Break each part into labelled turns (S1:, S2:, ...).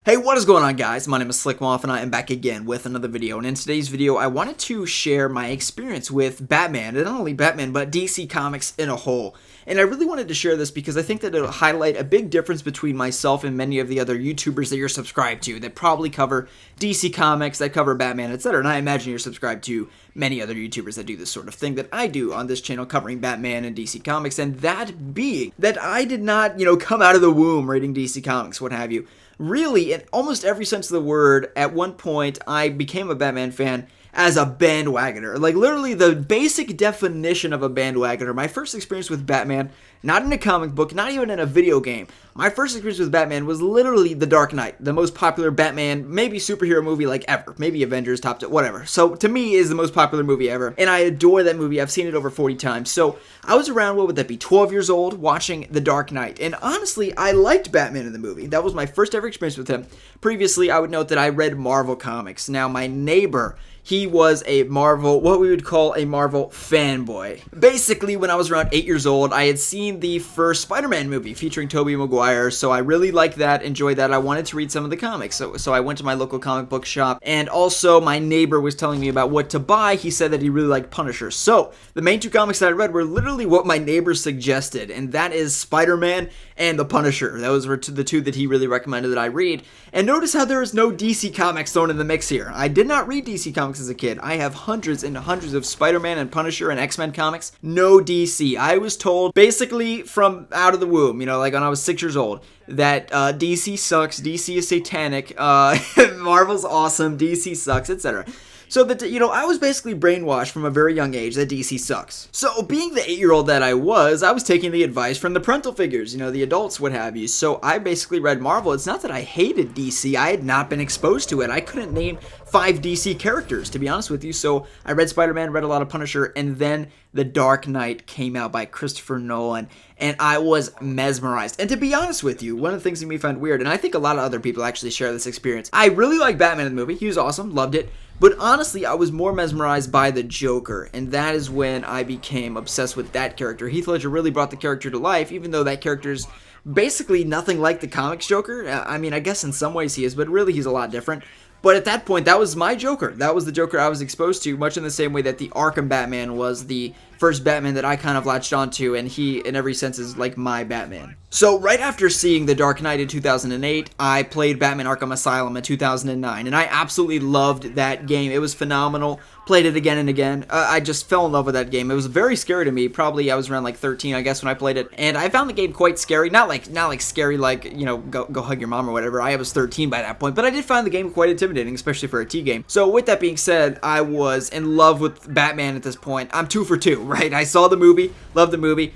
S1: Hey, what is going on, guys? My name is Slcmof and I am back again with another video. And in today's video, I wanted to share my experience with Batman, and not only Batman, but DC Comics in a whole. And I really wanted to share this because I think that it'll highlight a big difference between myself and many of the other YouTubers that you're subscribed to that probably cover DC Comics, that cover Batman, etc. And I imagine you're subscribed to many other YouTubers that do this sort of thing that I do on this channel covering Batman and DC Comics. And that being that I did not, come out of the womb reading DC Comics, what have you. Really, in almost every sense of the word, at one point, I became a Batman fan as a bandwagoner. Like, literally, the basic definition of a bandwagoner. My first experience with Batman, not in a comic book, not even in a video game. My first experience with Batman was literally The Dark Knight, the most popular Batman, maybe superhero movie like ever. Maybe Avengers, top 10, whatever. So, to me, is the most popular movie ever. And I adore that movie. I've seen it over 40 times. So, I was around, what would that be, 12 years old, watching The Dark Knight. And honestly, I liked Batman in the movie. That was my first ever experience with him. Previously, I would note that I read Marvel comics. Now, my neighbor, he was a Marvel, what we would call a Marvel fanboy. Basically, when I was around 8 years old, I had seen the first Spider-Man movie featuring Tobey Maguire, so I really liked that, enjoyed that. I wanted to read some of the comics, so I went to my local comic book shop, and also my neighbor was telling me about what to buy. He said that he really liked Punisher. So, the main two comics that I read were literally what my neighbor suggested, and that is Spider-Man and the Punisher. Those were the two that he really recommended that I read. And notice how there is no DC Comics thrown in the mix here. I did not read DC Comics as a kid. I have hundreds and hundreds of Spider-Man and Punisher and X-Men comics. No DC. I was told basically from out of the womb, like when I was 6 years old, that DC sucks, DC is satanic, Marvel's awesome, DC sucks, etc. So that, I was basically brainwashed from a very young age that DC sucks. So being the 8-year-old that I was taking the advice from the parental figures, the adults, what have you. So I basically read Marvel. It's not that I hated DC. I had not been exposed to it. I couldn't name 5 DC characters, to be honest with you. So I read Spider-Man, read a lot of Punisher, and then The Dark Knight came out by Christopher Nolan, and I was mesmerized. And to be honest with you, one of the things that we find weird, and I think a lot of other people actually share this experience, I really like Batman in the movie. He was awesome, loved it. But honestly, I was more mesmerized by the Joker, and that is when I became obsessed with that character. Heath Ledger really brought the character to life, even though that character's basically nothing like the comics Joker. I mean, I guess in some ways he is, but really he's a lot different. But at that point, that was my Joker. That was the Joker I was exposed to, much in the same way that the Arkham Batman was the first Batman that I kind of latched onto, and he, in every sense, is like my Batman. So, right after seeing The Dark Knight in 2008, I played Batman Arkham Asylum in 2009, and I absolutely loved that game. It was phenomenal. Played it again and again. I just fell in love with that game. It was very scary to me. Probably I was around like 13, I guess, when I played it, and I found the game quite scary. Not like scary like, go hug your mom or whatever. I was 13 by that point, but I did find the game quite intimidating, especially for a T game. So, with that being said, I was in love with Batman at this point. I'm 2 for 2, right? I saw the movie, loved the movie,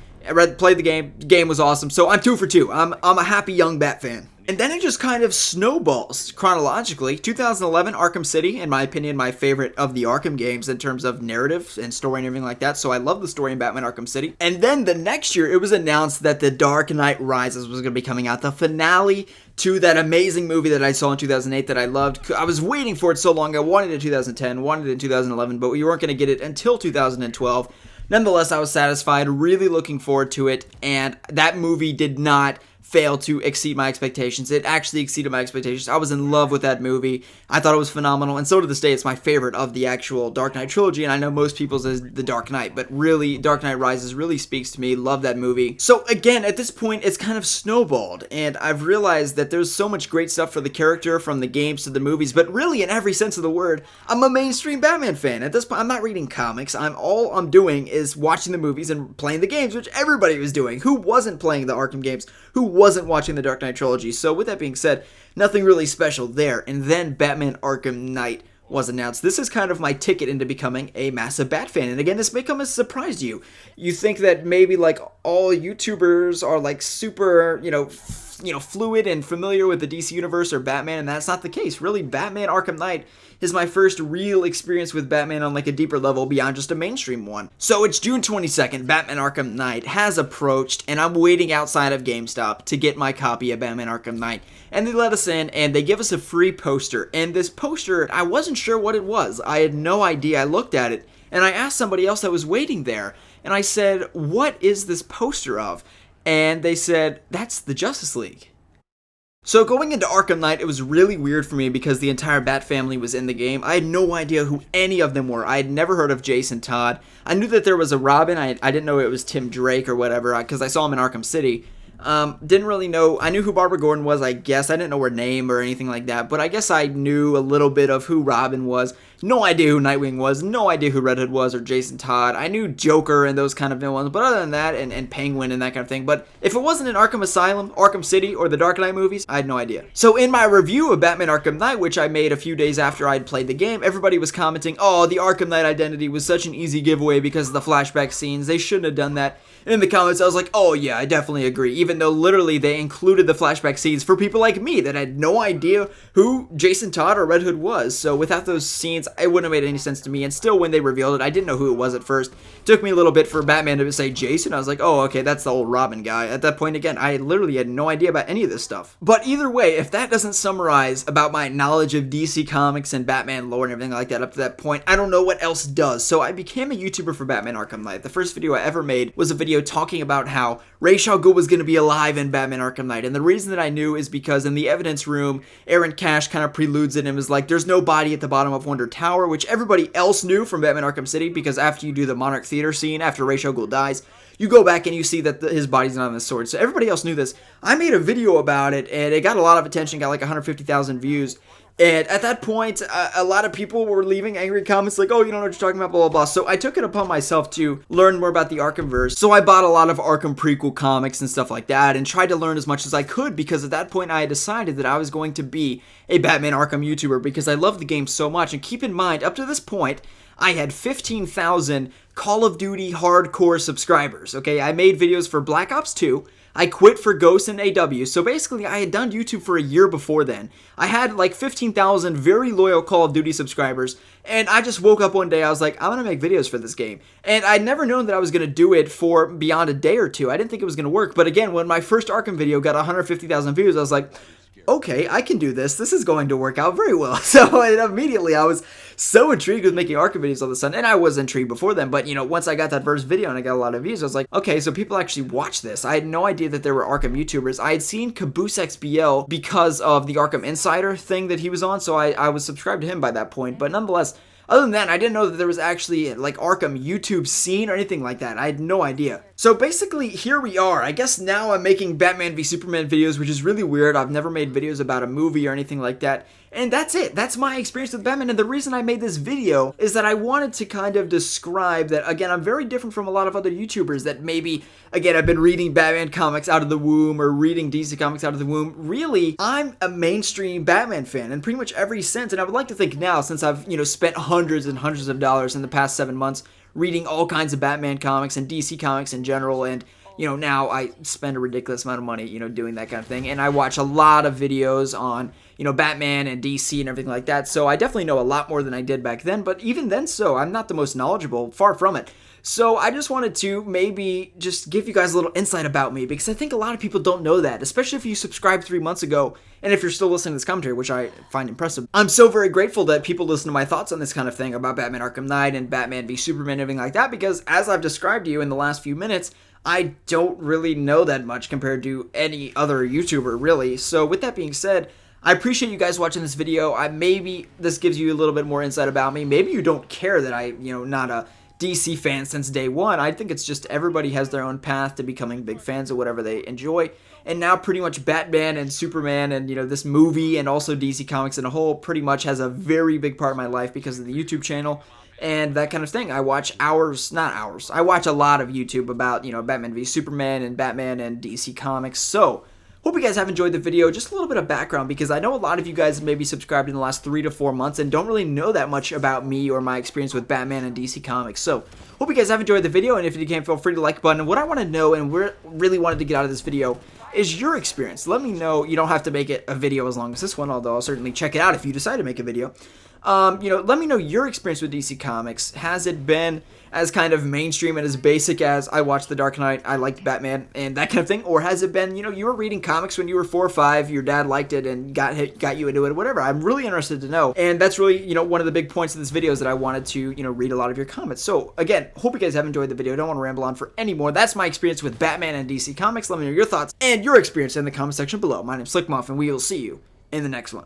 S1: played the game was awesome, so I'm 2 for 2. I'm a happy young Bat fan. And then it just kind of snowballs chronologically. 2011, Arkham City, in my opinion, my favorite of the Arkham games in terms of narrative and story and everything like that. So I love the story in Batman Arkham City. And then the next year, it was announced that The Dark Knight Rises was going to be coming out. The finale to that amazing movie that I saw in 2008 that I loved. I was waiting for it so long. I wanted it in 2010, wanted it in 2011, but we weren't going to get it until 2012. Nonetheless, I was satisfied, really looking forward to it, and that movie did not fail to exceed my expectations. It actually exceeded my expectations. I was in love with that movie. I thought it was phenomenal, and so to this day, it's my favorite of the actual Dark Knight trilogy, and I know most people's is The Dark Knight, but really, Dark Knight Rises really speaks to me. Love that movie. So again, at this point, it's kind of snowballed, and I've realized that there's so much great stuff for the character, from the games to the movies, but really, in every sense of the word, I'm a mainstream Batman fan. At this point, I'm not reading comics. All I'm doing is watching the movies and playing the games, which everybody was doing. Who wasn't playing the Arkham games? Who wasn't watching the Dark Knight trilogy? So with that being said, nothing really special there. And then Batman Arkham Knight was announced. This is kind of my ticket into becoming a massive Bat fan. And again, this may come as a surprise to you. You think that maybe like all YouTubers are like super, fluid and familiar with the DC universe or Batman, and that's not the case. Really, Batman Arkham Knight is my first real experience with Batman on like a deeper level beyond just a mainstream one. So it's June 22nd, Batman Arkham Knight has approached, and I'm waiting outside of GameStop to get my copy of Batman Arkham Knight. And they let us in, and they give us a free poster. And this poster, I wasn't sure what it was. I had no idea. I looked at it, and I asked somebody else that was waiting there, and I said, "What is this poster of?" And they said, "That's the Justice League." So going into Arkham Knight, it was really weird for me because the entire Bat family was in the game. I had no idea who any of them were. I had never heard of Jason Todd. I knew that there was a Robin. I didn't know it was Tim Drake or whatever because I saw him in Arkham City. Didn't really know. I knew who Barbara Gordon was, I guess. I didn't know her name or anything like that, but I guess I knew a little bit of who Robin was. No idea who Nightwing was. No idea who Red Hood was or Jason Todd. I knew Joker and those kind of villains, but other than that, and Penguin and that kind of thing. But if it wasn't in Arkham Asylum, Arkham City, or the Dark Knight movies, I had no idea. So in my review of Batman Arkham Knight, which I made a few days after I'd played the game, everybody was commenting, oh, the Arkham Knight identity was such an easy giveaway because of the flashback scenes. They shouldn't have done that. In the comments, I was like, oh yeah, I definitely agree, even though literally they included the flashback scenes for people like me that had no idea who Jason Todd or Red Hood was. So without those scenes, it wouldn't have made any sense to me, and still when they revealed it, I didn't know who it was at first. It took me a little bit for Batman to say Jason. I was like, oh, okay, that's the old Robin guy. At that point, again, I literally had no idea about any of this stuff. But either way, if that doesn't summarize about my knowledge of DC Comics and Batman lore and everything like that up to that point, I don't know what else does. So I became a YouTuber for Batman Arkham Knight. The first video I ever made was a video talking about how Ra's al Ghul was going to be alive in Batman Arkham Knight. And the reason that I knew is because in the evidence room, Aaron Cash kind of preludes it and was like, there's no body at the bottom of Wonder Tower, which everybody else knew from Batman Arkham City, because after you do the Monarch Theater scene, after Ra's al Ghul dies, you go back and you see that his body's not on the sword. So everybody else knew this. I made a video about it, and it got a lot of attention, got like 150,000 views. And at that point, a lot of people were leaving angry comments like, oh, you don't know what you're talking about, blah, blah, blah. So I took it upon myself to learn more about the Arkhamverse. So I bought a lot of Arkham prequel comics and stuff like that and tried to learn as much as I could, because at that point I had decided that I was going to be a Batman Arkham YouTuber because I love the game so much. And keep in mind, up to this point, I had 15,000 Call of Duty hardcore subscribers, okay? I made videos for Black Ops 2. I quit for Ghost and AW, so basically I had done YouTube for a year before then. I had like 15,000 very loyal Call of Duty subscribers, and I just woke up one day, I was like, I'm gonna make videos for this game. And I'd never known that I was gonna do it for beyond a day or two. I didn't think it was gonna work, but again, when my first Arkham video got 150,000 views, I was like, okay, I can do this. This is going to work out very well. So immediately I was so intrigued with making Arkham videos all of a sudden, and I was intrigued before then, but you know, once I got that first video and I got a lot of views, I was like, okay, so people actually watch this. I had no idea that there were Arkham YouTubers. I had seen Caboose XBL because of the Arkham Insider thing that he was on, so I was subscribed to him by that point, but nonetheless, other than that, I didn't know that there was actually like Arkham YouTube scene or anything like that. I had no idea. So basically, here we are. I guess now I'm making Batman v Superman videos, which is really weird. I've never made videos about a movie or anything like that. And that's it. That's my experience with Batman. And the reason I made this video is that I wanted to kind of describe that, again, I'm very different from a lot of other YouTubers that maybe, again, I've been reading Batman comics out of the womb or reading DC comics out of the womb. Really, I'm a mainstream Batman fan in pretty much every sense. And I would like to think now, since I've, spent hundreds and hundreds of dollars in the past 7 months reading all kinds of Batman comics and DC comics in general, and now I spend a ridiculous amount of money, doing that kind of thing. And I watch a lot of videos on, Batman and DC and everything like that. So I definitely know a lot more than I did back then. But even then, I'm not the most knowledgeable, far from it. So I just wanted to maybe just give you guys a little insight about me, because I think a lot of people don't know that, especially if you subscribed 3 months ago, and if you're still listening to this commentary, which I find impressive. I'm so very grateful that people listen to my thoughts on this kind of thing about Batman Arkham Knight and Batman v Superman and everything like that, because as I've described to you in the last few minutes, I don't really know that much compared to any other YouTuber, really. So with that being said, I appreciate you guys watching this video. Maybe this gives you a little bit more insight about me. Maybe you don't care that I'm, not a DC fan since day one. I think it's just everybody has their own path to becoming big fans of whatever they enjoy. And now pretty much Batman and Superman and, this movie and also DC Comics in a whole pretty much has a very big part of my life because of the YouTube channel and that kind of thing. I watch I watch a lot of YouTube about, Batman v Superman and Batman and DC Comics. So hope you guys have enjoyed the video. Just a little bit of background, because I know a lot of you guys maybe subscribed in the last 3 to 4 months and don't really know that much about me or my experience with Batman and DC Comics. So hope you guys have enjoyed the video, and if you can, feel free to like the button. And what I want to know and really wanted to get out of this video is your experience. Let me know. You don't have to make it a video as long as this one, although I'll certainly check it out if you decide to make a video. Let me know your experience with DC Comics. Has it been as kind of mainstream and as basic as I watched The Dark Knight, I liked Batman, and that kind of thing? Or has it been, you were reading comics when you were 4 or 5, your dad liked it and got you into it, whatever? I'm really interested to know. And that's really, one of the big points of this video is that I wanted to, read a lot of your comments. So, again, hope you guys have enjoyed the video. I don't want to ramble on for any more. That's my experience with Batman and DC Comics. Let me know your thoughts and your experience in the comment section below. My name's Slcmof, and we will see you in the next one.